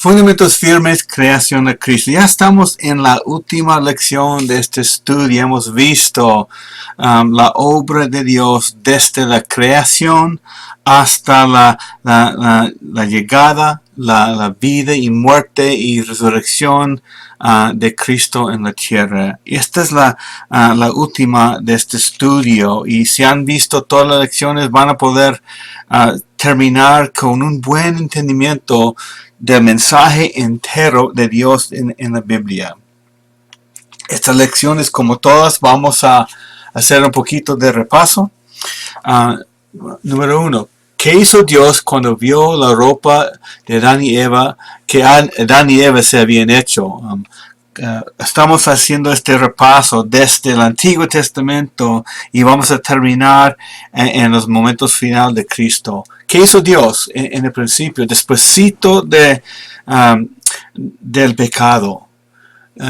Fundamentos firmes, creación de Cristo. Ya estamos en la última lección de este estudio. Hemos visto la obra de Dios desde la creación hasta la llegada, la vida y muerte y resurrección de Cristo en la tierra. Esta es la última de este estudio, y si han visto todas las lecciones van a poder terminar con un buen entendimiento del mensaje entero de Dios en la Biblia. Estas lecciones, como todas, vamos a hacer un poquito de repaso. Número 1. ¿Qué hizo Dios cuando vio la ropa de Adán y Eva que Adán y Eva se habían hecho? Estamos haciendo este repaso desde el Antiguo Testamento y vamos a terminar en los momentos finales de Cristo. ¿Qué hizo Dios en el principio, despuesito del pecado?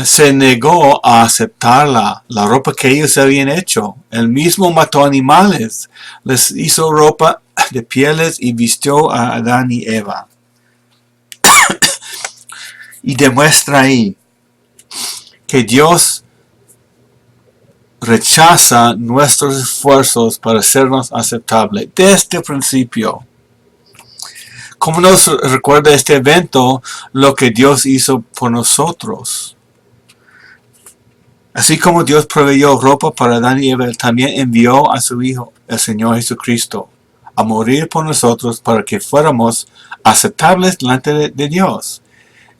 Se negó a aceptar la ropa que ellos habían hecho. Él mismo mató animales, les hizo ropa de pieles y vistió a Adán y Eva. Y demuestra ahí que Dios rechaza nuestros esfuerzos para hacernos aceptables desde el principio. ¿Cómo nos recuerda este evento lo que Dios hizo por nosotros? Así como Dios proveyó ropa para Adán y Eva, Él también envió a su Hijo, el Señor Jesucristo, a morir por nosotros para que fuéramos aceptables delante de Dios,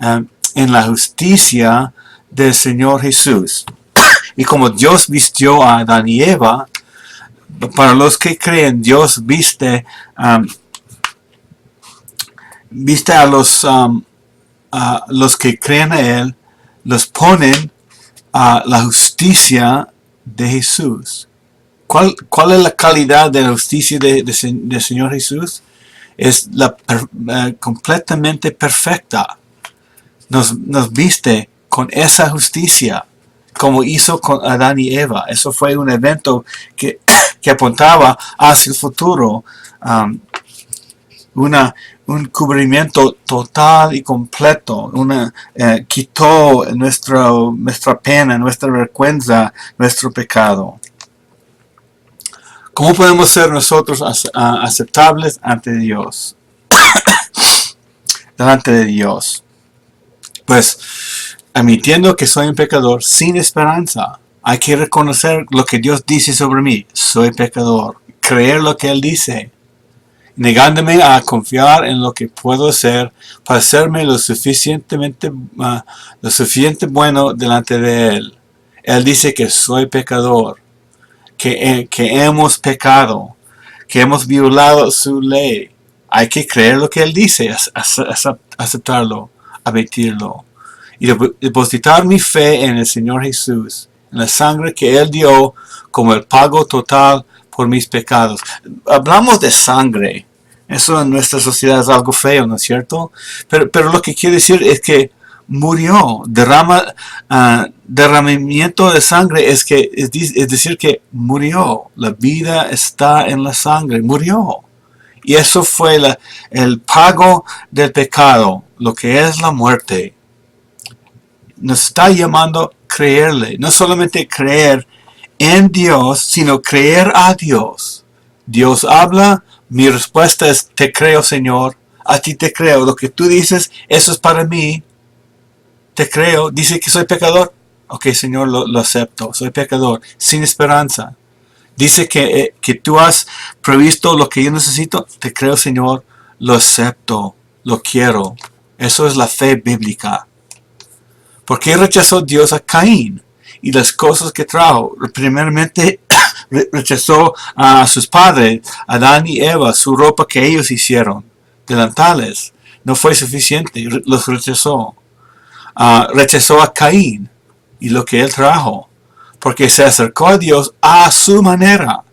en la justicia del Señor Jesús. Y como Dios vistió a Adán y Eva, para los que creen, Dios viste a los que creen a Él, los ponen a la justicia de Jesús. ¿Cuál es la calidad de la justicia del Señor Jesús? Es completamente perfecta. Nos viste con esa justicia, como hizo con Adán y Eva. Eso fue un evento que apuntaba hacia el futuro. Un cubrimiento total y completo. Quitó nuestra pena, nuestra vergüenza, nuestro pecado. ¿Cómo podemos ser nosotros aceptables ante Dios? Delante de Dios. Pues, admitiendo que soy un pecador sin esperanza. Hay que reconocer lo que Dios dice sobre mí. Soy pecador. Creer lo que Él dice. Negándome a confiar en lo que puedo hacer para hacerme lo suficiente bueno delante de Él. Él dice que soy pecador. Que hemos pecado. Que hemos violado su ley. Hay que creer lo que Él dice. Aceptarlo. Admitirlo. Y depositar mi fe en el Señor Jesús, en la sangre que Él dio como el pago total por mis pecados. Hablamos de sangre. Eso en nuestra sociedad es algo feo, ¿no es cierto? Pero lo que quiere decir es que murió. Derramamiento de sangre es decir que murió. La vida está en la sangre. Murió. Y eso fue el pago del pecado, lo que es la muerte. Nos está llamando a creerle. No solamente creer en Dios, sino creer a Dios. Dios habla. Mi respuesta es, te creo, Señor. A ti te creo. Lo que tú dices, eso es para mí. Te creo. Dice que soy pecador. Ok, Señor, lo acepto. Soy pecador. Sin esperanza. Dice que tú has previsto lo que yo necesito. Te creo, Señor. Lo acepto. Lo quiero. Eso es la fe bíblica. ¿Por qué rechazó Dios a Caín y las cosas que trajo? Primeramente rechazó a sus padres, Adán y Eva, su ropa que ellos hicieron, delantales. No fue suficiente, los rechazó. Rechazó a Caín y lo que él trajo, porque se acercó a Dios a su manera,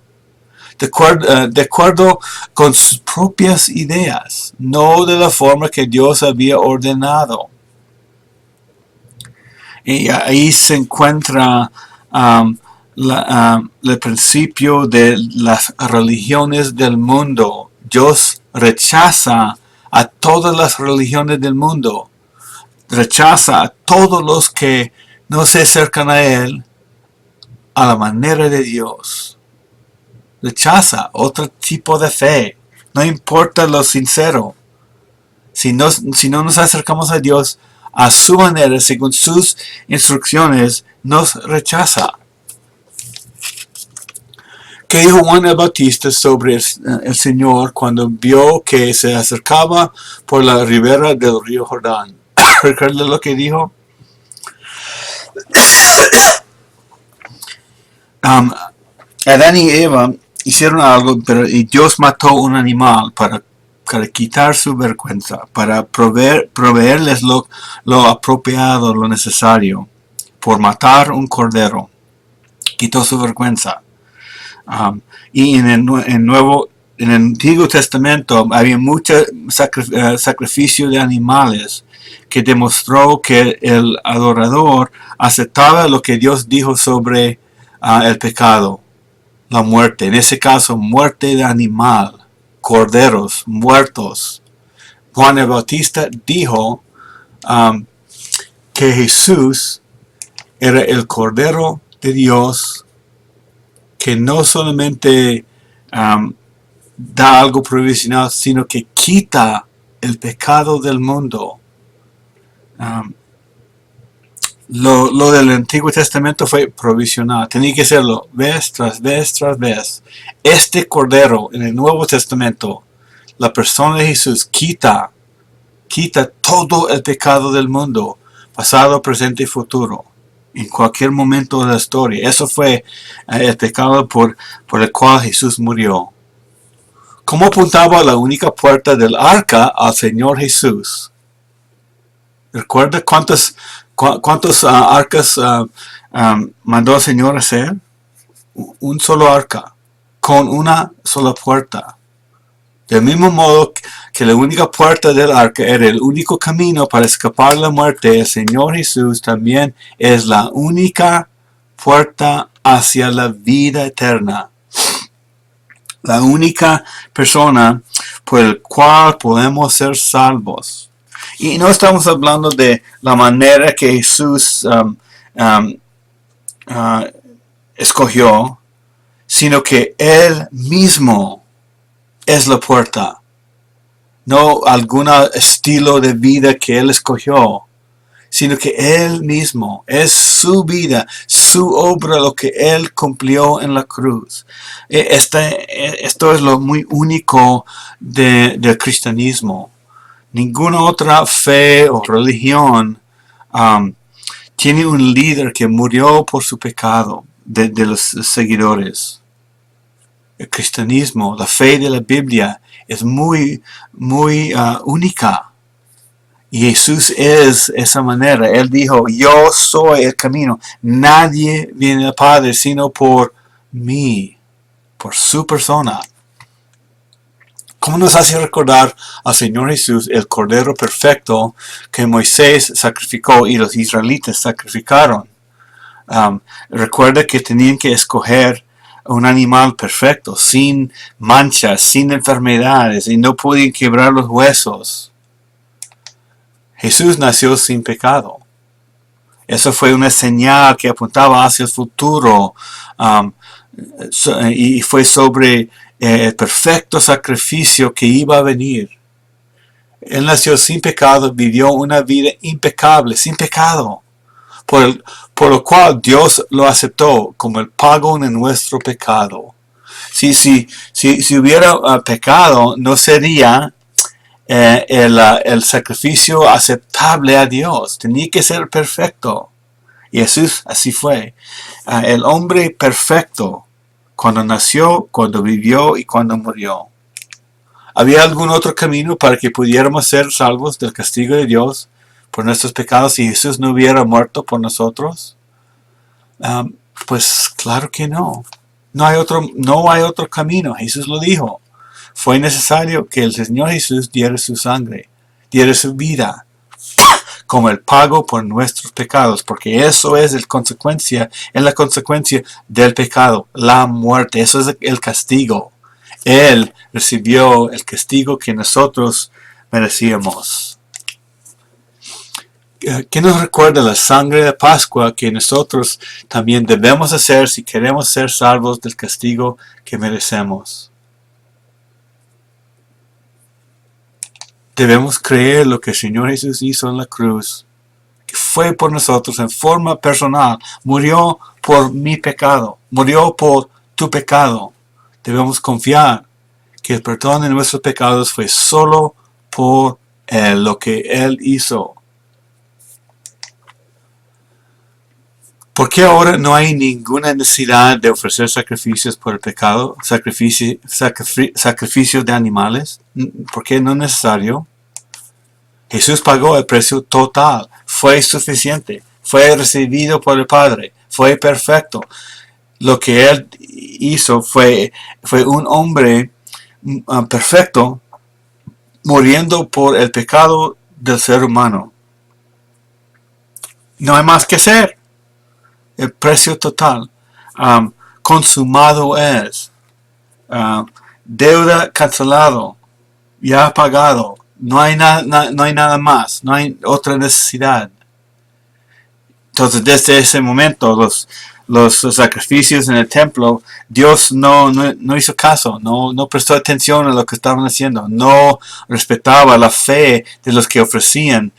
de acuerdo con sus propias ideas, no de la forma que Dios había ordenado. Y ahí se encuentra el principio de las religiones del mundo. Dios rechaza a todas las religiones del mundo. rechaza a todos los que no se acercan a Él a la manera de Dios. Rechaza otro tipo de fe. No importa lo sincero. Si no nos acercamos a Dios a su manera, según sus instrucciones, nos rechaza. ¿Qué dijo Juan el Bautista sobre el Señor cuando vio que se acercaba por la ribera del río Jordán? ¿Recuerda lo que dijo? Adán y Eva hicieron algo, y Dios mató un animal para quitar su vergüenza, para proveerles lo apropiado, lo necesario, por matar un cordero. Quitó su vergüenza. Y en el Antiguo Testamento había mucho sacrificio de animales que demostró que el adorador aceptaba lo que Dios dijo sobre el pecado, la muerte, en ese caso muerte de animal, corderos muertos. Juan el Bautista dijo que Jesús era el Cordero de Dios que no solamente da algo provisional, sino que quita el pecado del mundo. Lo del Antiguo Testamento fue provisional. Tenía que serlo vez tras vez tras vez. Este Cordero en el Nuevo Testamento, la persona de Jesús, quita todo el pecado del mundo, pasado, presente y futuro, en cualquier momento de la historia. Eso fue el pecado por el cual Jesús murió. ¿Cómo apuntaba la única puerta del arca al Señor Jesús? ¿Recuerda cuántos arcas mandó el Señor hacer? Un solo arca, con una sola puerta. Del mismo modo que la única puerta del arca era el único camino para escapar de la muerte, el Señor Jesús también es la única puerta hacia la vida eterna. La única persona por la cual podemos ser salvos. Y no estamos hablando de la manera que Jesús escogió, sino que Él mismo es la puerta. No algún estilo de vida que Él escogió, sino que Él mismo es su vida, su obra, lo que Él cumplió en la cruz. Esto es lo muy único del cristianismo. Ninguna otra fe o religión tiene un líder que murió por su pecado de los seguidores. El cristianismo, la fe de la Biblia es muy única. Y Jesús es esa manera. Él dijo, yo soy el camino. Nadie viene al Padre sino por mí, por su persona. ¿Cómo nos hace recordar al Señor Jesús, el Cordero perfecto que Moisés sacrificó y los israelitas sacrificaron? Recuerda que tenían que escoger un animal perfecto, sin manchas, sin enfermedades, y no podían quebrar los huesos. Jesús nació sin pecado. Eso fue una señal que apuntaba hacia el futuro, y fue sobre el perfecto sacrificio que iba a venir. Él nació sin pecado, vivió una vida impecable, sin pecado, por lo cual Dios lo aceptó como el pago de nuestro pecado. Si hubiera pecado, no sería el sacrificio aceptable a Dios. Tenía que ser perfecto. Y Jesús así fue. El hombre perfecto, cuando nació, cuando vivió y cuando murió. ¿Había algún otro camino para que pudiéramos ser salvos del castigo de Dios por nuestros pecados si Jesús no hubiera muerto por nosotros? Pues claro que no. No hay otro camino. Jesús lo dijo. Fue necesario que el Señor Jesús diera su sangre, diera su vida como el pago por nuestros pecados, porque eso es la consecuencia del pecado, la muerte. Eso es el castigo. Él recibió el castigo que nosotros merecíamos. que nos recuerda la sangre de Pascua que nosotros también debemos hacer si queremos ser salvos del castigo que merecemos. Debemos creer lo que el Señor Jesús hizo en la cruz, que fue por nosotros en forma personal, murió por mi pecado, murió por tu pecado. Debemos confiar que el perdón de nuestros pecados fue solo por Él, lo que Él hizo. ¿Por qué ahora no hay ninguna necesidad de ofrecer sacrificios por el pecado? Sacrificios de animales. ¿Por qué no es necesario? Jesús pagó el precio total. Fue suficiente. Fue recibido por el Padre. Fue perfecto. Lo que Él hizo fue un hombre perfecto muriendo por el pecado del ser humano. No hay más que hacer. El precio total. Consumado es. Deuda cancelado. Ya pagado. No hay nada más. No hay otra necesidad. Entonces, desde ese momento, los sacrificios en el templo, Dios no hizo caso, no prestó atención a lo que estaban haciendo, no respetaba la fe de los que ofrecían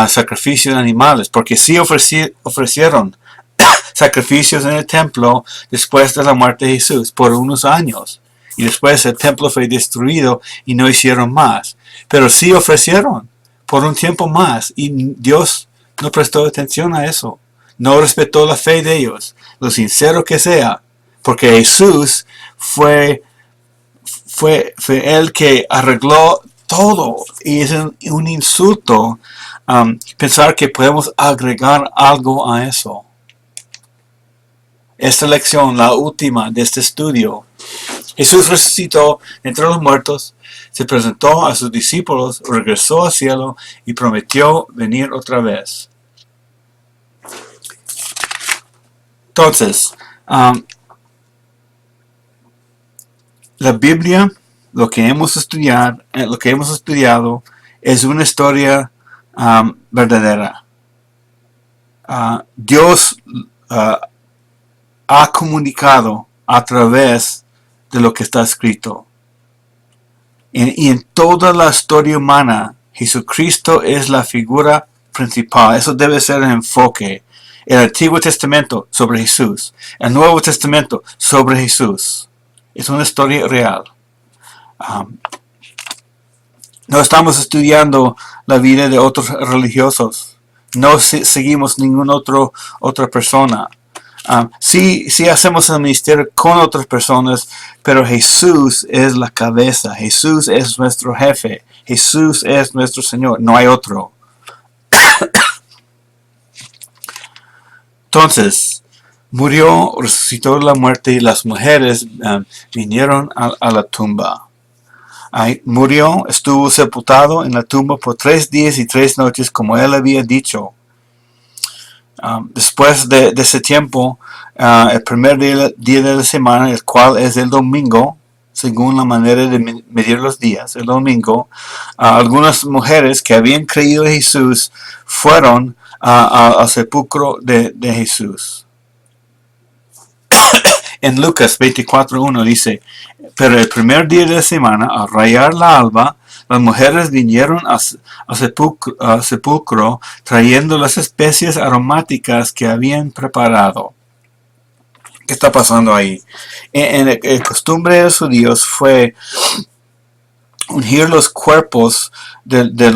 sacrificios de animales, porque sí ofrecieron sacrificios en el templo después de la muerte de Jesús por unos años. Y después el templo fue destruido y no hicieron más. Pero sí ofrecieron por un tiempo más y Dios no prestó atención a eso. No respetó la fe de ellos, lo sincero que sea. Porque Jesús fue el que arregló todo. Y es un insulto pensar que podemos agregar algo a eso. Esta lección, la última de este estudio. Jesús resucitó entre los muertos, se presentó a sus discípulos, regresó al cielo y prometió venir otra vez. Entonces, la Biblia, lo que hemos estudiado, es una historia verdadera. Dios ha comunicado a través de lo que está escrito. Y en toda la historia humana, Jesucristo es la figura principal. Eso debe ser el enfoque. El Antiguo Testamento sobre Jesús. El Nuevo Testamento sobre Jesús. Es una historia real. No estamos estudiando la vida de otros religiosos. No seguimos ninguna otra persona. Sí hacemos el ministerio con otras personas, pero Jesús es la cabeza. Jesús es nuestro jefe. Jesús es nuestro Señor. No hay otro. Entonces, murió, resucitó de la muerte y las mujeres vinieron a la tumba. Murió, estuvo sepultado en la tumba por 3 días y 3 noches, como él había dicho. Después de ese tiempo, el primer día de la semana, el cual es el domingo, según la manera de medir los días, el domingo, algunas mujeres que habían creído en Jesús fueron al sepulcro de Jesús. En Lucas 24:1 dice, pero el primer día de la semana, al rayar la alba, las mujeres vinieron al sepulcro trayendo las especies aromáticas que habían preparado. ¿Qué está pasando ahí? En el costumbre de los judíos fue ungir los cuerpos de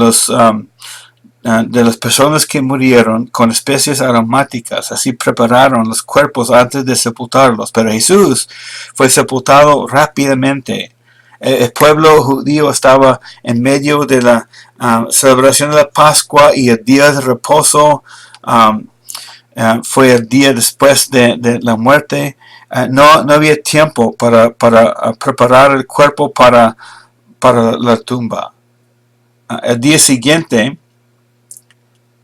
las personas que murieron con especies aromáticas. Así prepararon los cuerpos antes de sepultarlos. Pero Jesús fue sepultado rápidamente. El pueblo judío estaba en medio de la celebración de la Pascua y el día de reposo fue el día después de la muerte. No había tiempo para preparar el cuerpo para la tumba. El día siguiente,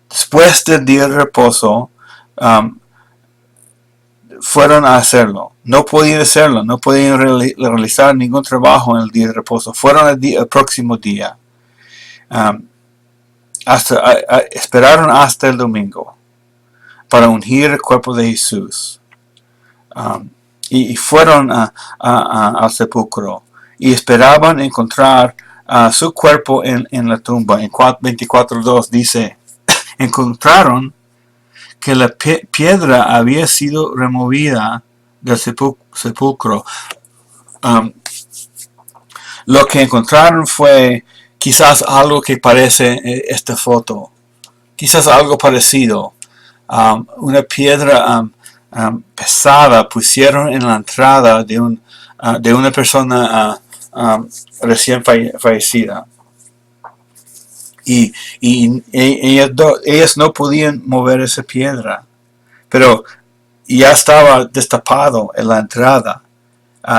después del día de reposo, fueron a hacerlo. No podían hacerlo, no podían realizar ningún trabajo en el día de reposo. Fueron el próximo día. esperaron hasta el domingo para ungir el cuerpo de Jesús. Y fueron al sepulcro y esperaban encontrar su cuerpo en la tumba. En 24:2 dice, encontraron que la piedra había sido removida del sepulcro. Lo que encontraron fue quizás algo que parece esta foto, quizás algo parecido. Una piedra pesada pusieron en la entrada de una persona recién fallecida. Y ellas no podían mover esa piedra, pero ya estaba destapado en la entrada.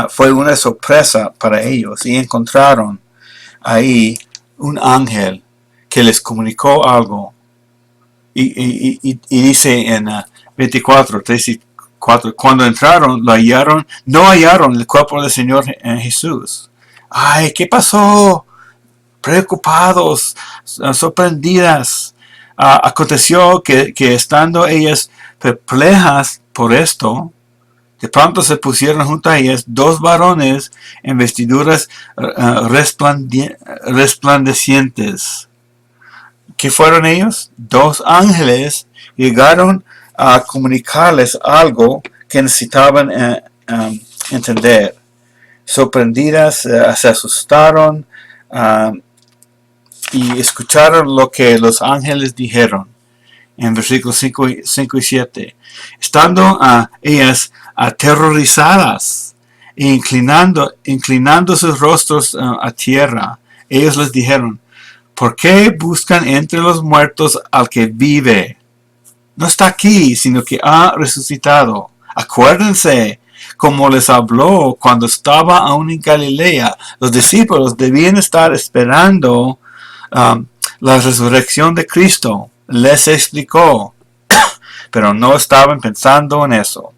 Fue una sorpresa para ellos y encontraron ahí un ángel que les comunicó algo. Y dice en 24, 3 y 4, cuando entraron, no hallaron el cuerpo del Señor Jesús. Ay, ¿qué pasó? Preocupados, sorprendidas. Aconteció que estando ellas perplejas por esto, de pronto se pusieron junto a ellas dos varones en vestiduras resplandecientes. ¿Qué fueron ellos? Dos ángeles llegaron a comunicarles algo que necesitaban entender. Sorprendidas, se asustaron y escucharon lo que los ángeles dijeron. En versículos 5 y 7. Estando ellas aterrorizadas e inclinando sus rostros a tierra, ellos les dijeron, ¿por qué buscan entre los muertos al que vive? No está aquí, sino que ha resucitado. Acuérdense como les habló cuando estaba aún en Galilea. Los discípulos debían estar esperando la resurrección de Cristo. Les explicó, pero no estaban pensando en eso.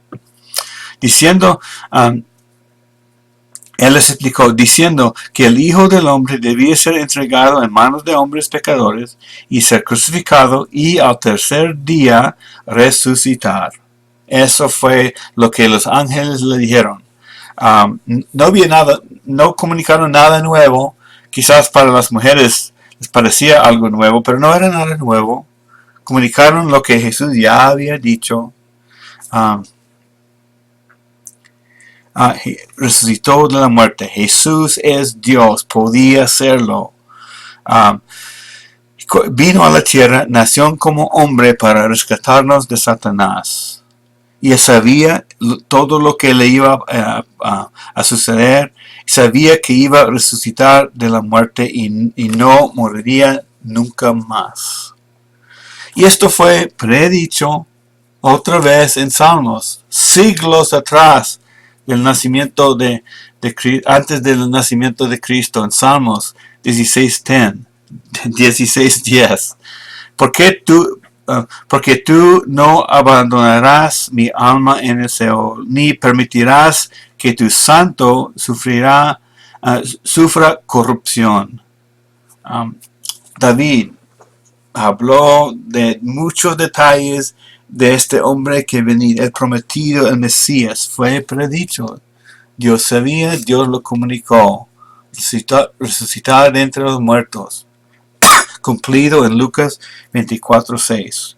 Él les explicó, diciendo que el Hijo del Hombre debía ser entregado en manos de hombres pecadores y ser crucificado y al tercer día resucitar. Eso fue lo que los ángeles le dijeron. No había nada, no comunicaron nada nuevo. Quizás para las mujeres les parecía algo nuevo, pero no era nada nuevo. Comunicaron lo que Jesús ya había dicho. Resucitó de la muerte. Jesús es Dios, podía hacerlo. Vino a la tierra, nació como hombre para rescatarnos de Satanás. Y sabía todo lo que le iba a suceder. Sabía que iba a resucitar de la muerte y no moriría nunca más. Y esto fue predicho otra vez en Salmos, siglos atrás del nacimiento antes del nacimiento de Cristo, en Salmos 16:10. Porque tú no abandonarás mi alma en el Seol, ni permitirás que tu santo sufra corrupción. David habló de muchos detalles de este hombre que venía, el prometido, el Mesías. Fue predicho. Dios sabía, Dios lo comunicó. Resucitar de entre los muertos. Cumplido en Lucas 24:6.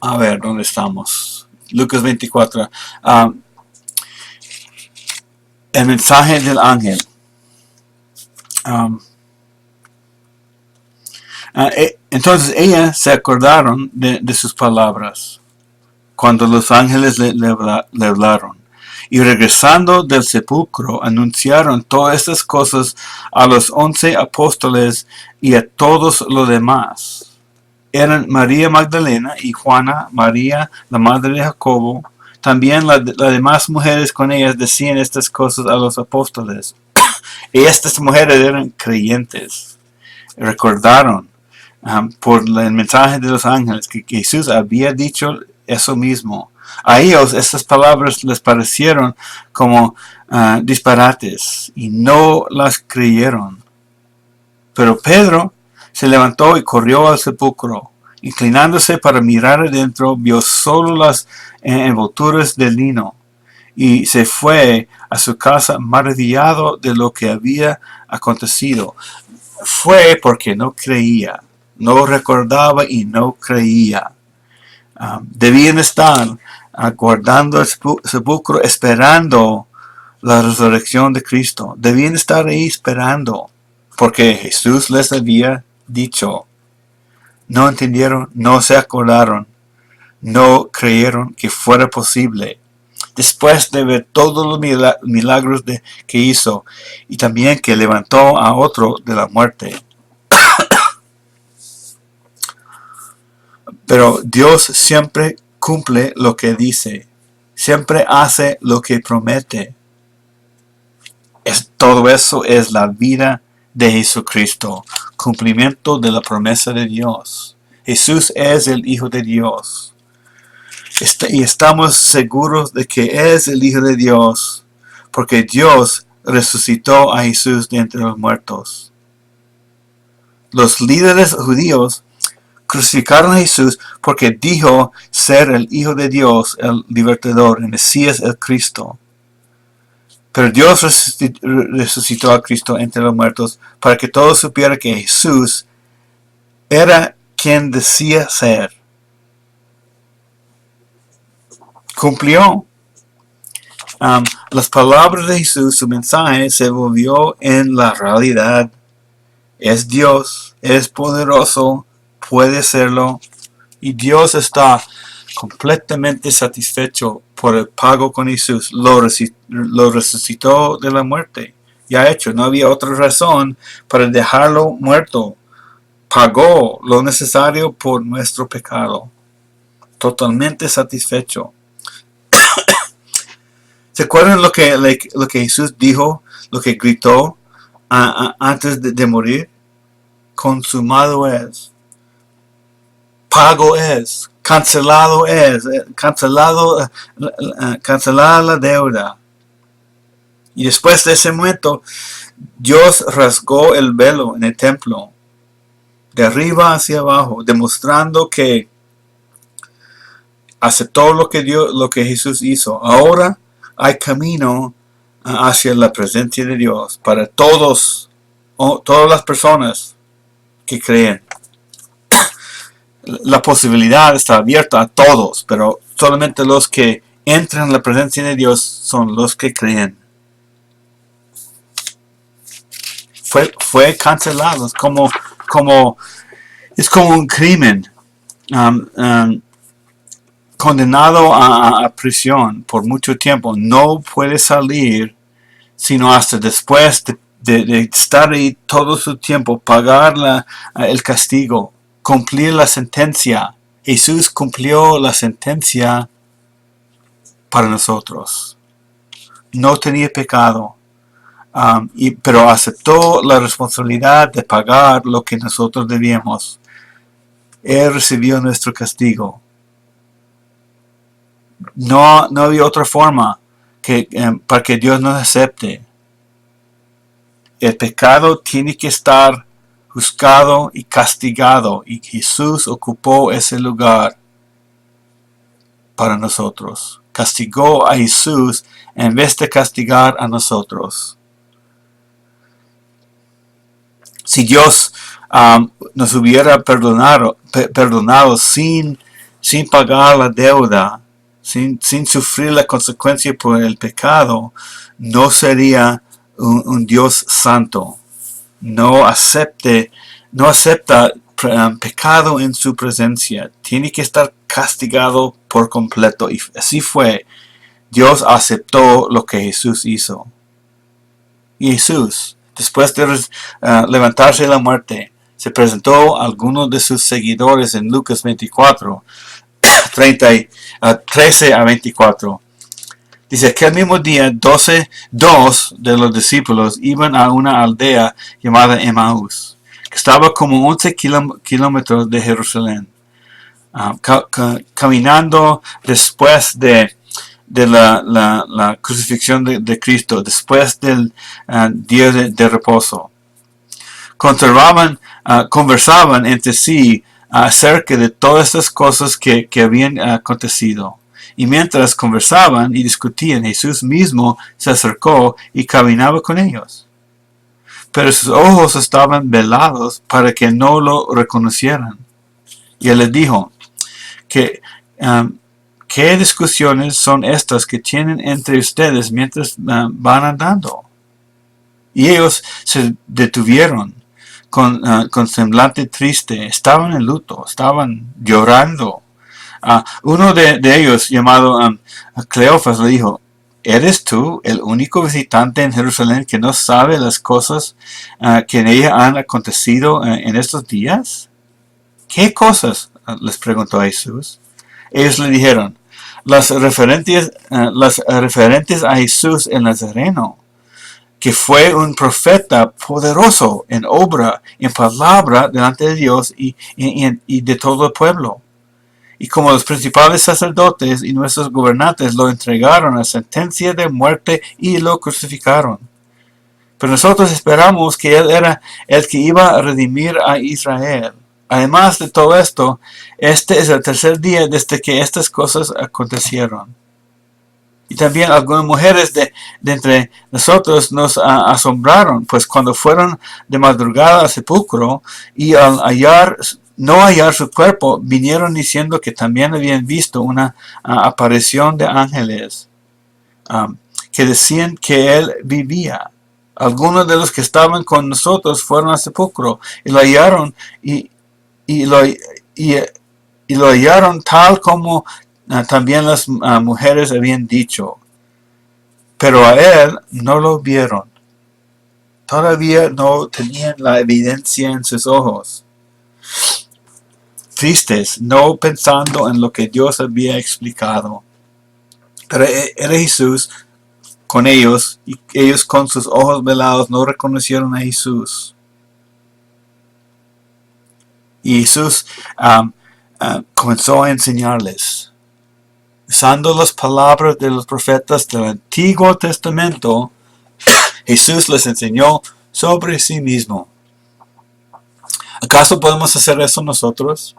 A ver, ¿dónde estamos? Lucas 24. El mensaje del ángel. Entonces ellas se acordaron de sus palabras cuando los ángeles le hablaron. Y regresando del sepulcro, anunciaron todas estas cosas a los 11 apóstoles y a todos los demás. Eran María Magdalena y Juana, María, la madre de Jacobo. También las demás mujeres con ellas decían estas cosas a los apóstoles. Y estas mujeres eran creyentes. Recordaron por el mensaje de los ángeles que Jesús había dicho eso mismo. A ellos estas palabras les parecieron como disparates y no las creyeron. Pero Pedro se levantó y corrió al sepulcro. Inclinándose para mirar adentro, vio solo las envolturas de lino y se fue a su casa maravillado de lo que había acontecido. Fue porque no creía, no recordaba y no creía. Debían estar aguardando el sepulcro, esperando la resurrección de Cristo. Debían estar ahí esperando, porque Jesús les había dicho. No entendieron, no se acordaron, no creyeron que fuera posible. Después de ver todos los milagros que hizo y también que levantó a otro de la muerte. Pero Dios siempre cumple lo que dice, siempre hace lo que promete. Todo eso es la vida de Jesucristo, cumplimiento de la promesa de Dios. Jesús es el Hijo de Dios. Y estamos seguros de que es el Hijo de Dios, porque Dios resucitó a Jesús de entre los muertos. Los líderes judíos crucificaron a Jesús porque dijo ser el Hijo de Dios, el libertador, el Mesías, el Cristo. Pero Dios resucitó a Cristo entre los muertos para que todos supieran que Jesús era quien decía ser. Cumplió. Las palabras de Jesús, su mensaje se volvió en la realidad. Es Dios, es poderoso, puede serlo, y Dios está completamente satisfecho por el pago con Jesús. Lo resucitó de la muerte. Ya hecho, no había otra razón para dejarlo muerto. Pagó lo necesario por nuestro pecado. Totalmente satisfecho. ¿Se acuerdan lo que Jesús dijo, lo que gritó antes de morir? Consumado es. Pago es. Cancelado es. Cancelada la deuda. Y después de ese momento, Dios rasgó el velo en el templo, de arriba hacia abajo, demostrando que aceptó lo que Jesús hizo. Ahora hay camino hacia la presencia de Dios para todas las personas que creen. La posibilidad está abierta a todos, pero solamente los que entran en la presencia de Dios son los que creen. Fue cancelado, es como un crimen. Condenado a prisión por mucho tiempo, no puede salir sino hasta después de estar ahí todo su tiempo, pagar el castigo, cumplir la sentencia. Jesús cumplió la sentencia para nosotros. No tenía pecado, pero aceptó la responsabilidad de pagar lo que nosotros debíamos. Él recibió nuestro castigo. No había otra forma para que Dios nos acepte. El pecado tiene que estar juzgado y castigado, y Jesús ocupó ese lugar para nosotros. Castigó a Jesús en vez de castigar a nosotros. Si Dios nos hubiera perdonado sin pagar la deuda, sin sufrir la consecuencia por el pecado, no sería un Dios santo. No acepta pecado en su presencia. Tiene que estar castigado por completo. Y así fue. Dios aceptó lo que Jesús hizo. Y Jesús, después de levantarse de la muerte, se presentó a algunos de sus seguidores en Lucas 24. 13 a 24. Dice que el mismo día dos de los discípulos iban a una aldea llamada Emaús, que estaba como 11 kilómetros de Jerusalén. caminando después de la crucifixión de Cristo, después del día de reposo. Conversaban entre sí acerca de todas estas cosas que habían acontecido. Y mientras conversaban y discutían, Jesús mismo se acercó y caminaba con ellos. Pero sus ojos estaban velados para que no lo reconocieran. Y él les dijo, ¿qué discusiones son estas que tienen entre ustedes mientras van andando? Y ellos se detuvieron con semblante triste, estaban en luto, estaban llorando. Uno de ellos, llamado Cleofas, le dijo, ¿eres tú el único visitante en Jerusalén que no sabe las cosas que en ella han acontecido en estos días? ¿Qué cosas? Les preguntó Jesús. Ellos le dijeron, las referentes a Jesús el Nazareno, que fue un profeta poderoso en obra, en palabra delante de Dios y de todo el pueblo. Y como los principales sacerdotes y nuestros gobernantes lo entregaron a sentencia de muerte y lo crucificaron. Pero nosotros esperamos que Él era el que iba a redimir a Israel. Además de todo esto, este es el tercer día desde que estas cosas acontecieron. Y también algunas mujeres de entre nosotros nos asombraron, pues cuando fueron de madrugada al sepulcro y al no hallar su cuerpo, vinieron diciendo que también habían visto una aparición de ángeles que decían que él vivía. Algunos de los que estaban con nosotros fueron al sepulcro y lo hallaron y lo hallaron tal como también las mujeres habían dicho. Pero a él no lo vieron. Todavía no tenían la evidencia en sus ojos. Tristes, no pensando en lo que Dios había explicado. Pero era Jesús con ellos, y ellos con sus ojos velados no reconocieron a Jesús. Y Jesús comenzó a enseñarles, usando las palabras de los profetas del Antiguo Testamento. Jesús les enseñó sobre sí mismo. ¿Acaso podemos hacer eso nosotros?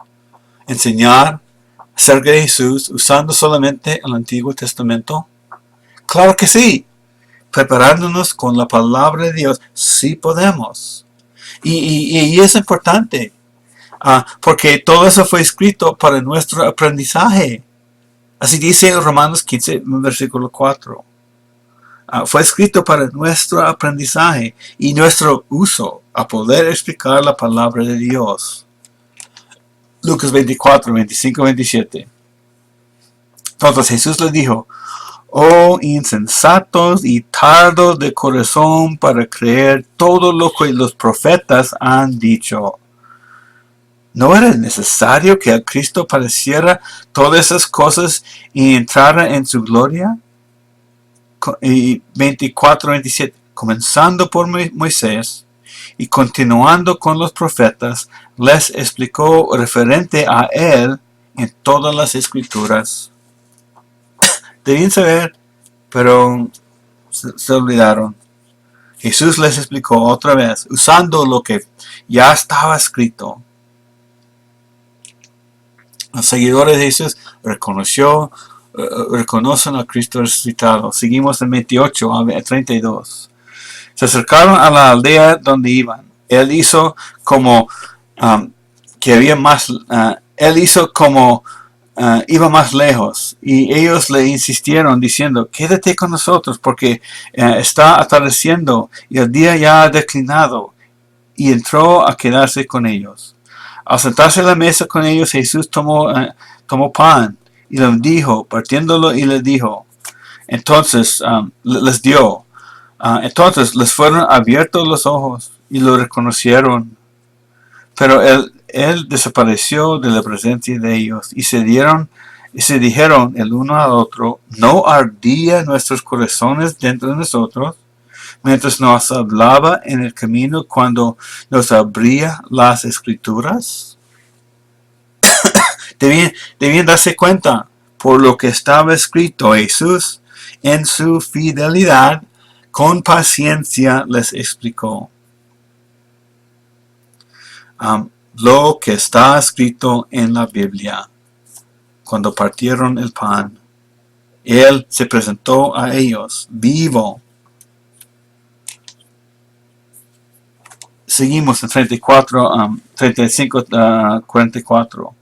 Enseñar acerca de Jesús usando solamente el Antiguo Testamento. Claro que sí. Preparándonos con la palabra de Dios, sí podemos. Y es importante, porque todo eso fue escrito para nuestro aprendizaje. Así dice Romanos 15, versículo 4. Fue escrito para nuestro aprendizaje y nuestro uso a poder explicar la palabra de Dios. Lucas 24, 25, 27. Entonces Jesús les dijo, oh insensatos y tardos de corazón para creer todo lo que los profetas han dicho. ¿No era necesario que el Cristo padeciera todas esas cosas y entrara en su gloria? Y 24, 27. Comenzando por Moisés y continuando con los profetas, les explicó referente a él en todas las escrituras. Debían saber, pero se olvidaron. Jesús les explicó otra vez, usando lo que ya estaba escrito. Los seguidores de Jesús reconocen a Cristo resucitado. Seguimos en 28 a 32. Se acercaron a la aldea donde iban. Él hizo como iba más lejos, y ellos le insistieron diciendo, quédate con nosotros porque está atardeciendo y el día ya ha declinado. Y entró a quedarse con ellos. Al sentarse a la mesa con ellos, Jesús tomó pan y lo bendijo, partiéndolo, y les dijo. Entonces les dio. Entonces les fueron abiertos los ojos y lo reconocieron. Pero él desapareció de la presencia de ellos, y se dijeron el uno al otro, ¿no ardían nuestros corazones dentro de nosotros mientras nos hablaba en el camino cuando nos abría las escrituras? Debían darse cuenta por lo que estaba escrito. Jesús, en su fidelidad, con paciencia les explicó lo que está escrito en la Biblia. Cuando partieron el pan, Él se presentó a ellos vivo. Seguimos en 35, 44.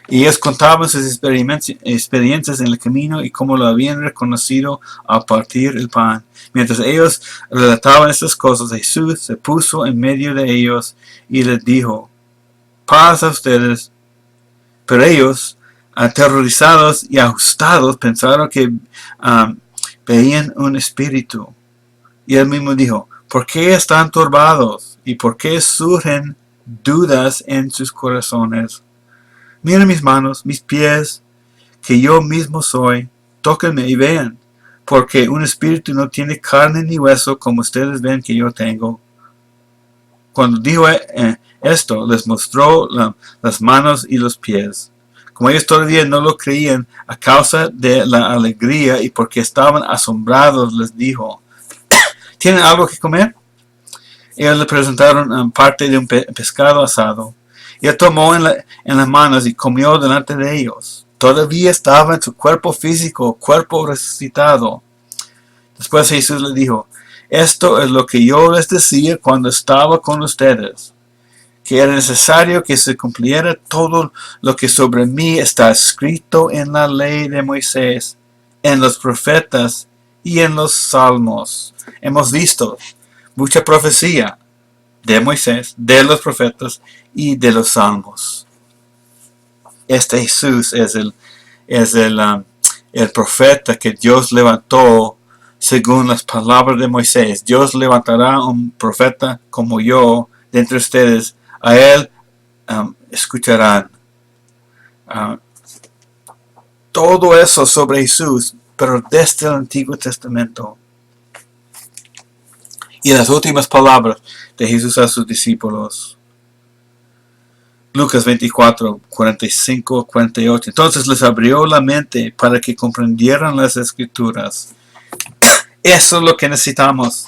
Y ellos contaban sus experiencias en el camino y cómo lo habían reconocido al partir el pan. Mientras ellos relataban estas cosas, Jesús se puso en medio de ellos y les dijo: paz a ustedes. Pero ellos, aterrorizados y asustados, pensaron que veían un espíritu. Y él mismo dijo: ¿por qué están turbados? ¿Y por qué surgen dudas en sus corazones? Miren mis manos, mis pies, que yo mismo soy. Tóquenme y vean, porque un espíritu no tiene carne ni hueso, como ustedes ven que yo tengo. Cuando dijo esto, les mostró las manos y los pies. Como ellos todavía no lo creían, a causa de la alegría y porque estaban asombrados, les dijo: ¿tienen algo que comer? Ellos le presentaron parte de un pescado asado. Y él tomó en las manos y comió delante de ellos. Todavía estaba en su cuerpo físico, cuerpo resucitado. Después Jesús le dijo: esto es lo que yo les decía cuando estaba con ustedes, que era necesario que se cumpliera todo lo que sobre mí está escrito en la ley de Moisés, en los profetas y en los salmos. Hemos visto mucha profecía de Moisés, de los profetas y de los salmos. Este Jesús es el profeta que Dios levantó según las palabras de Moisés. Dios levantará un profeta como yo de entre ustedes. A él escucharán. Todo eso sobre Jesús, pero desde el Antiguo Testamento. Y las últimas palabras de Jesús a sus discípulos. Lucas 24, 45, 48. Entonces les abrió la mente para que comprendieran las Escrituras. Eso es lo que necesitamos.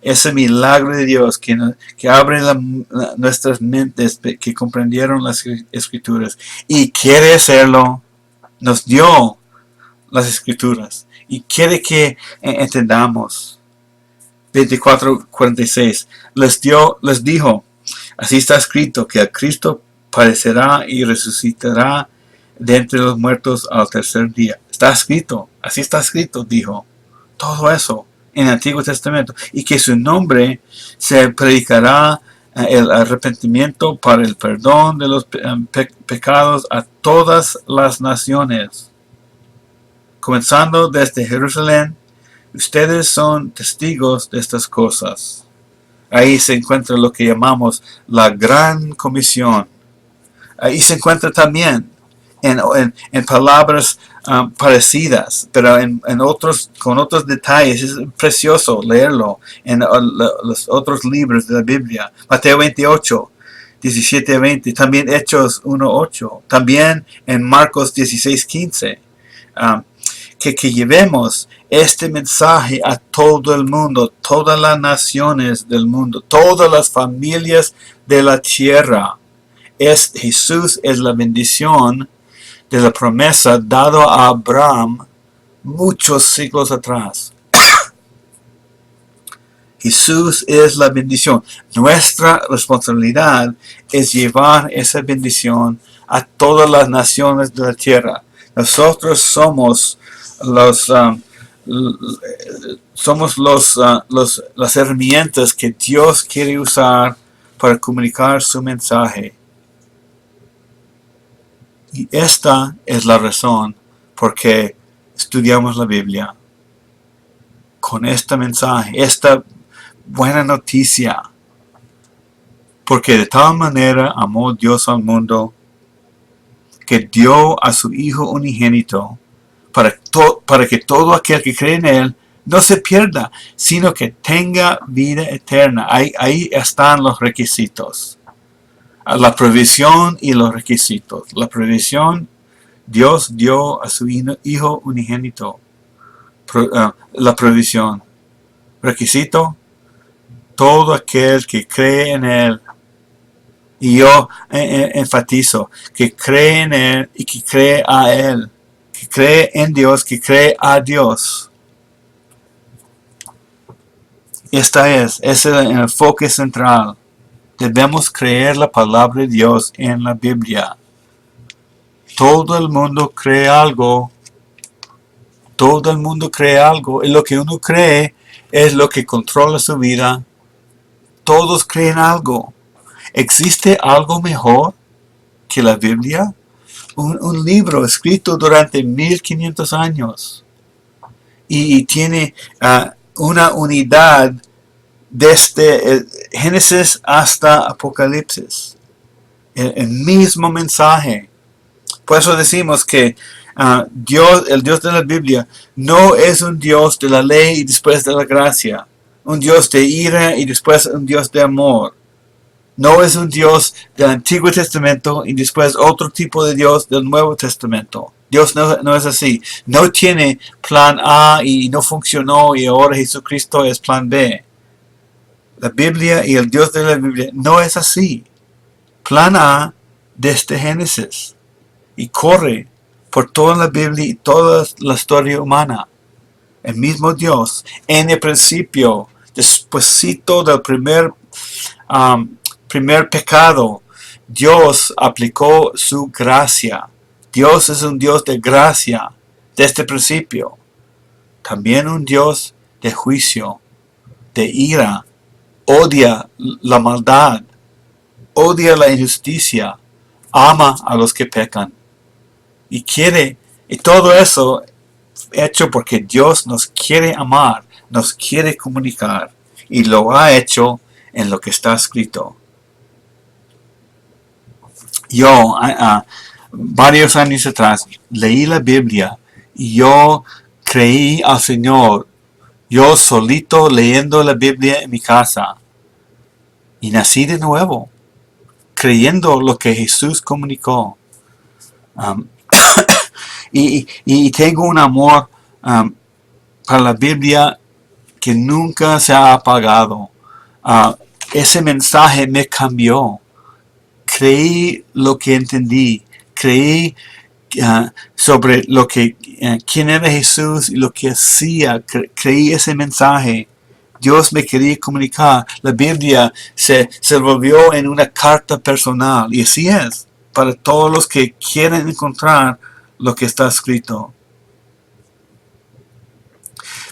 Ese milagro de Dios que abre nuestras mentes, que comprendieron las Escrituras. Y quiere hacerlo. Nos dio las Escrituras. Y quiere que entendamos. 24:46 les dijo: así está escrito, que el Cristo padecerá y resucitará de entre los muertos al tercer día. Está escrito, así está escrito, dijo. Todo eso en el Antiguo Testamento. Y que su nombre se predicará el arrepentimiento para el perdón de los pecados a todas las naciones, comenzando desde Jerusalén. Ustedes son testigos de estas cosas. Ahí se encuentra lo que llamamos la Gran Comisión. Ahí se encuentra también en palabras parecidas, pero con otros detalles. Es precioso leerlo en los otros libros de la Biblia. Mateo 28, 17 a 20. También Hechos 1:8. También en Marcos 16:15. Que llevemos este mensaje a todo el mundo, todas las naciones del mundo, todas las familias de la tierra. Jesús es la bendición de la promesa dada a Abraham muchos siglos atrás. Jesús es la bendición. Nuestra responsabilidad es llevar esa bendición a todas las naciones de la tierra. Nosotros somos las herramientas que Dios quiere usar para comunicar su mensaje. Y esta es la razón por qué estudiamos la Biblia. Con este mensaje, esta buena noticia. Porque de tal manera amó Dios al mundo que dio a su Hijo unigénito para que todo aquel que cree en Él no se pierda, sino que tenga vida eterna. Ahí están los requisitos. La provisión y los requisitos. La provisión Dios dio a su Hijo unigénito la provisión. Requisito, todo aquel que cree en Él. Y yo enfatizo, que cree en Él y que cree a Él. Que cree en Dios, que cree a Dios. Ese es el enfoque central. Debemos creer la palabra de Dios en la Biblia. Todo el mundo cree algo. Todo el mundo cree algo. Y lo que uno cree es lo que controla su vida. Todos creen algo. ¿Existe algo mejor que la Biblia? Un libro escrito durante 1500 años. Y tiene una unidad desde Génesis hasta Apocalipsis. El mismo mensaje. Por eso decimos que Dios, el Dios de la Biblia, no es un Dios de la ley y después de la gracia. Un Dios de ira y después un Dios de amor. No es un Dios del Antiguo Testamento y después otro tipo de Dios del Nuevo Testamento. Dios no es así. No tiene plan A y no funcionó y ahora Jesucristo es plan B. La Biblia y el Dios de la Biblia no es así. Plan A desde Génesis y corre por toda la Biblia y toda la historia humana. El mismo Dios en el principio, despuesito del primer pecado, Dios aplicó su gracia. Dios es un Dios de gracia desde el principio. También un Dios de juicio, de ira. Odia la maldad, odia la injusticia, ama a los que pecan. Y todo eso hecho porque Dios nos quiere amar, nos quiere comunicar. Y lo ha hecho en lo que está escrito. Yo, varios años atrás, leí la Biblia y yo creí al Señor. Yo solito leyendo la Biblia en mi casa. Y nací de nuevo, creyendo lo que Jesús comunicó. Y tengo un amor para la Biblia que nunca se ha apagado. Ese mensaje me cambió. Creí lo que entendí. Creí sobre lo que quién era Jesús y lo que hacía. Creí ese mensaje. Dios me quería comunicar. La Biblia se volvió en una carta personal. Y así es. Para todos los que quieren encontrar lo que está escrito.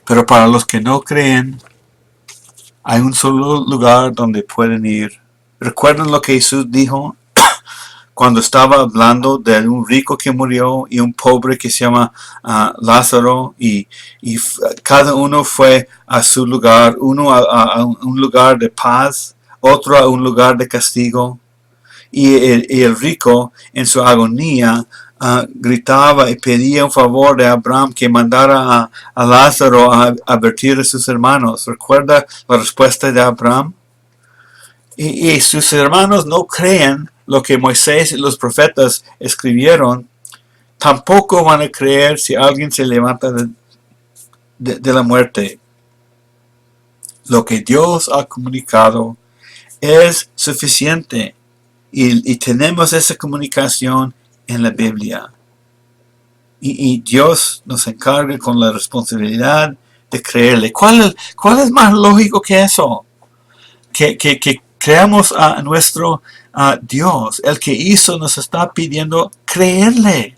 Pero para los que no creen, hay un solo lugar donde pueden ir. ¿Recuerdan lo que Jesús dijo cuando estaba hablando de un rico que murió y un pobre que se llama Lázaro? Y cada uno fue a su lugar, uno a un lugar de paz, otro a un lugar de castigo. Y el rico en su agonía gritaba y pedía un favor de Abraham que mandara a Lázaro a advertir a sus hermanos. ¿Recuerda la respuesta de Abraham? Y sus hermanos no creen lo que Moisés y los profetas escribieron. Tampoco van a creer si alguien se levanta de la muerte. Lo que Dios ha comunicado es suficiente. Y tenemos esa comunicación en la Biblia. Y Dios nos encarga con la responsabilidad de creerle. ¿Cuál es más lógico que eso? Que creamos a nuestro Dios. El que hizo nos está pidiendo creerle.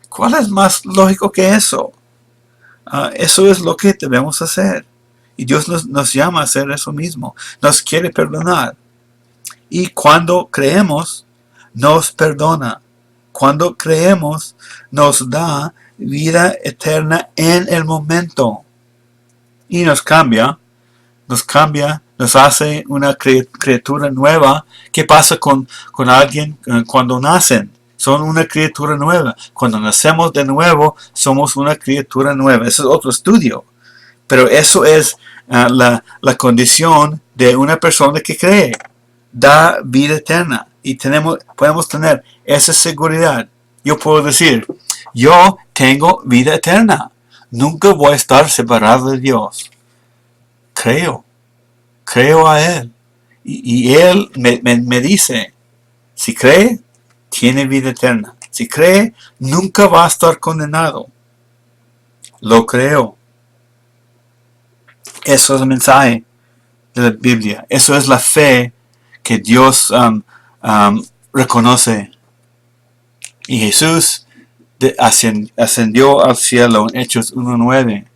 ¿Cuál es más lógico que eso? Eso es lo que debemos hacer. Y Dios nos llama a hacer eso mismo. Nos quiere perdonar. Y cuando creemos, nos perdona. Cuando creemos, nos da vida eterna en el momento. Y nos cambia, nos hace una criatura nueva. ¿Qué pasa con alguien cuando nacen? Son una criatura nueva. Cuando nacemos de nuevo, somos una criatura nueva. Ese es otro estudio. Pero eso es la condición de una persona que cree. Da vida eterna y podemos tener esa seguridad. Yo puedo decir, yo tengo vida eterna. Nunca voy a estar separado de Dios. Creo a Él. Y Él me dice, si cree, tiene vida eterna. Si cree, nunca va a estar condenado. Lo creo. Eso es el mensaje de la Biblia. Eso es la fe que Dios reconoce. Y Jesús ascendió al cielo en Hechos 1:9.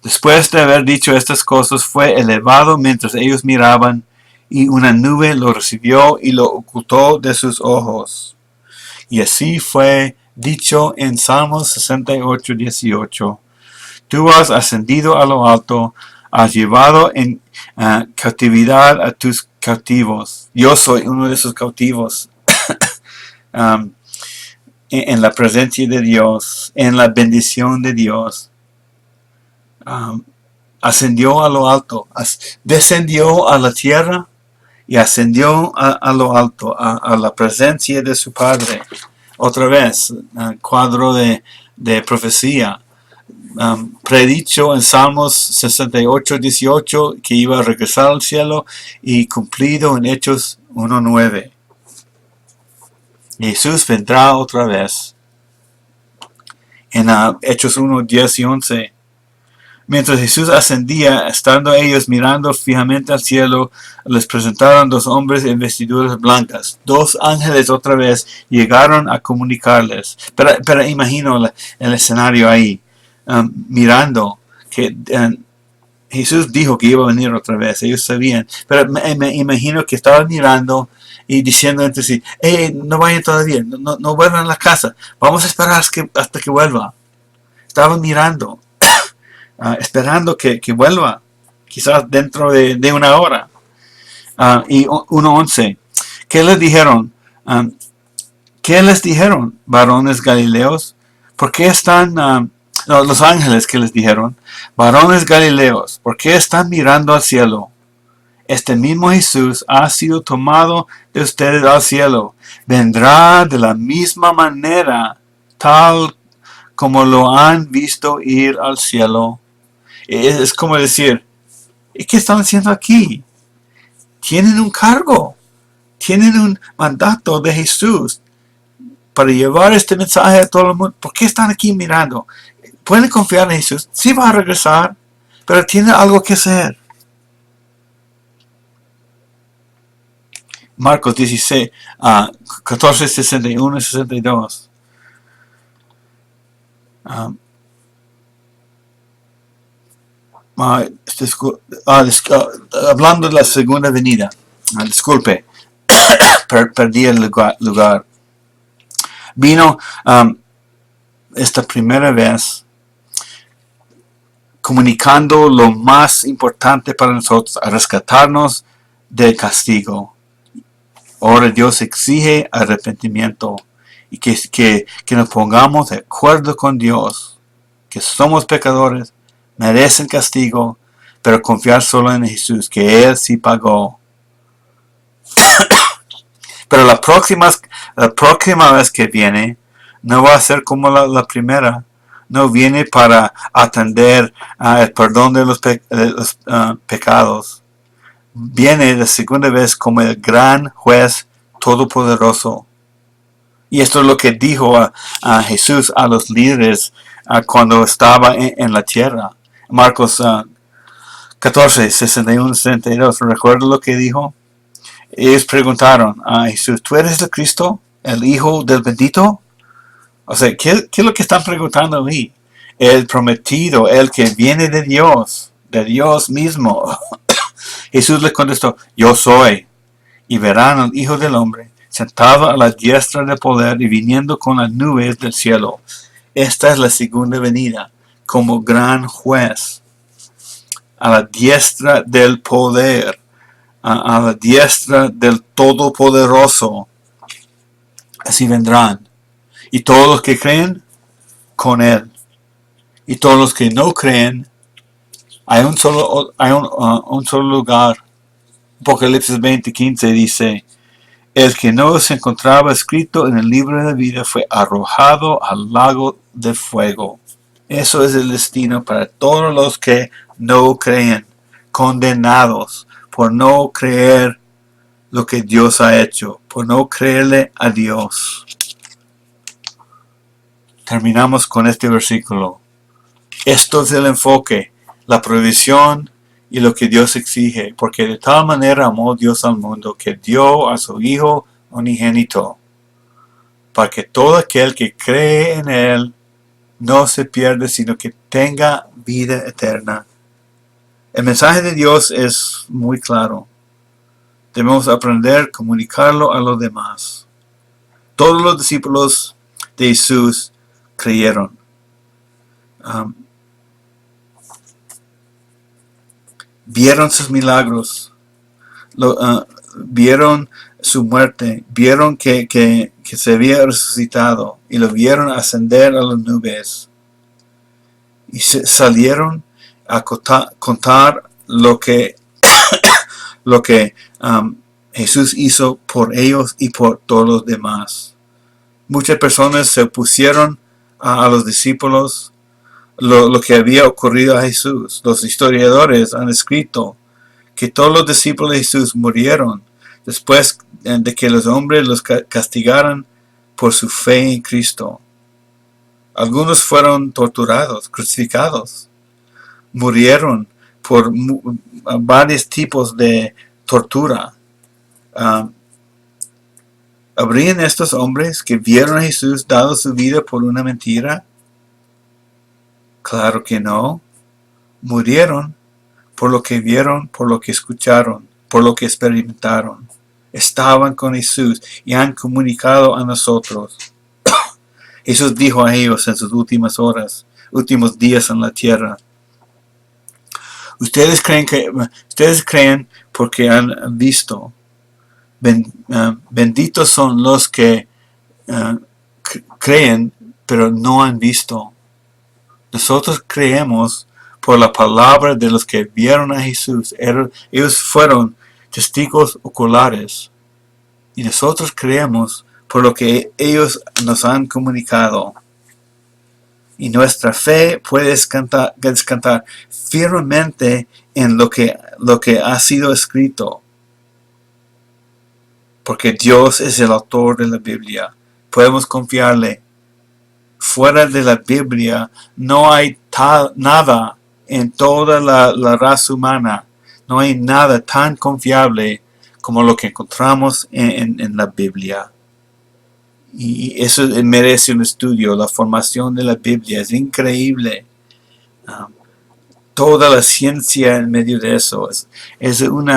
Después de haber dicho estas cosas, fue elevado mientras ellos miraban, y una nube lo recibió y lo ocultó de sus ojos. Y así fue dicho en Salmos 68:18. Tú has ascendido a lo alto, has llevado en cautividad a tus cautivos. Yo soy uno de esos cautivos. En la presencia de Dios, en la bendición de Dios. Ascendió a lo alto, descendió a la tierra y ascendió a lo alto, a la presencia de su Padre. Otra vez, cuadro de profecía. Predicho en Salmos 68:18 que iba a regresar al cielo, y cumplido en Hechos 1:9. Jesús vendrá otra vez. En Hechos 1:10 y 11. Mientras Jesús ascendía, estando ellos mirando fijamente al cielo, les presentaron dos hombres en vestiduras blancas. Dos ángeles otra vez llegaron a comunicarles. Pero imagino el escenario ahí. Mirando que Jesús dijo que iba a venir otra vez. Ellos sabían. Pero me imagino que estaban mirando y diciendo entre sí, no vayan todavía, no vuelvan a la casa. Vamos a esperar hasta que vuelva. Estaban mirando. Esperando que vuelva, quizás dentro de una hora. Y 1:11. ¿Qué les dijeron? ¿Qué les dijeron, varones galileos? ¿Por qué están, los ángeles que les dijeron, varones galileos, por qué están mirando al cielo? Este mismo Jesús ha sido tomado de ustedes al cielo. Vendrá de la misma manera, tal como lo han visto ir al cielo. Es como decir, ¿qué están haciendo aquí? Tienen un cargo, tienen un mandato de Jesús para llevar este mensaje a todo el mundo. ¿Por qué están aquí mirando? Pueden confiar en Jesús, sí va a regresar, pero tiene algo que hacer. Marcos 16, 14, 61 y 62. Hablando de la segunda venida, disculpe, perdí el lugar. Vino esta primera vez comunicando lo más importante para nosotros, a rescatarnos del castigo. Ahora Dios exige arrepentimiento y que nos pongamos de acuerdo con Dios, que somos pecadores, merecen castigo, pero confiar solo en Jesús, que Él sí pagó. Pero la próxima vez que viene, no va a ser como la primera. No viene para atender el perdón de los pecados. Viene la segunda vez como el gran juez todopoderoso. Y esto es lo que dijo a Jesús a los líderes cuando estaba en la tierra. Marcos 14, 61, 62. ¿Recuerda lo que dijo? Ellos preguntaron a Jesús, ¿tú eres el Cristo, el Hijo del Bendito? O sea, ¿qué es lo que están preguntando a mí? El prometido, el que viene de Dios mismo. Jesús le contestó, yo soy. Y verán al Hijo del Hombre sentado a la diestra del poder y viniendo con las nubes del cielo. Esta es la segunda venida, como gran juez, a la diestra del poder, a la diestra del Todopoderoso. Así vendrán. Y todos los que creen, con Él. Y todos los que no creen, hay un solo lugar. Apocalipsis 20:15 dice, el que no se encontraba escrito en el libro de la vida fue arrojado al lago de fuego. Eso es el destino para todos los que no creen, condenados por no creer lo que Dios ha hecho, por no creerle a Dios. Terminamos con este versículo. Esto es el enfoque, la provisión y lo que Dios exige, porque de tal manera amó Dios al mundo que dio a su Hijo unigénito, para que todo aquel que cree en Él no se pierda, sino que tenga vida eterna. El mensaje de Dios es muy claro. Debemos aprender a comunicarlo a los demás. Todos los discípulos de Jesús creyeron. Vieron sus milagros, vieron su muerte, vieron que se había resucitado y lo vieron ascender a las nubes. Y salieron a contar lo que Jesús hizo por ellos y por todos los demás. Muchas personas se opusieron a los discípulos, lo que había ocurrido a Jesús. Los historiadores han escrito que todos los discípulos de Jesús murieron después de que los hombres los castigaran por su fe en Cristo. Algunos fueron torturados, crucificados, murieron por varios tipos de tortura. ¿Habrían estos hombres que vieron a Jesús dado su vida por una mentira? Claro que no. Murieron por lo que vieron, por lo que escucharon, por lo que experimentaron. Estaban con Jesús y han comunicado a nosotros. Jesús dijo a ellos en sus últimas horas, últimos días en la tierra: ustedes creen porque han visto. Benditos son los que creen pero no han visto. Nosotros creemos por la palabra de los que vieron a Jesús. Ellos fueron testigos oculares. Y nosotros creemos por lo que ellos nos han comunicado. Y nuestra fe puede descansar firmemente en lo que ha sido escrito. Porque Dios es el autor de la Biblia. Podemos confiarle. Fuera de la Biblia no hay nada en toda la raza humana. No hay nada tan confiable como lo que encontramos en la Biblia. Y eso merece un estudio. La formación de la Biblia es increíble. Toda la ciencia en medio de eso. Es un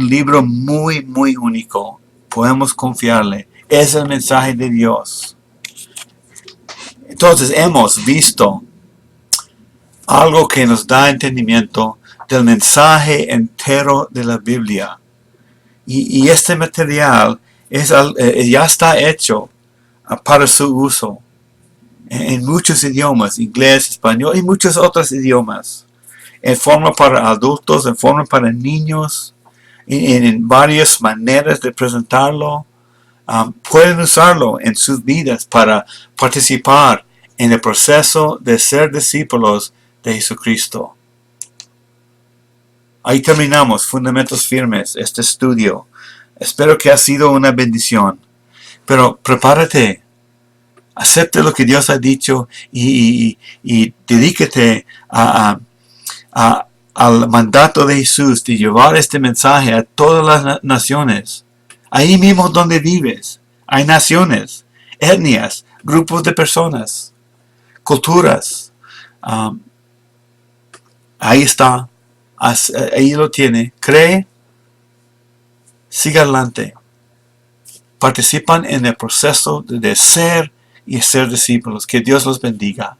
libro muy, muy único. Podemos confiarle. Es el mensaje de Dios. Entonces hemos visto algo que nos da entendimiento del mensaje entero de la Biblia. Y este material ya está hecho para su uso en muchos idiomas, inglés, español y muchos otros idiomas. En forma para adultos, en forma para niños, en varias maneras de presentarlo. Pueden usarlo en sus vidas para participar en el proceso de ser discípulos de Jesucristo. Ahí terminamos, Fundamentos Firmes, este estudio. Espero que ha sido una bendición. Pero prepárate, acepte lo que Dios ha dicho y dedícate al mandato de Jesús de llevar este mensaje a todas las naciones. Ahí mismo donde vives, hay naciones, etnias, grupos de personas, culturas. Ahí está, ahí lo tiene. Cree, siga adelante. Participan en el proceso de ser y ser discípulos. Que Dios los bendiga.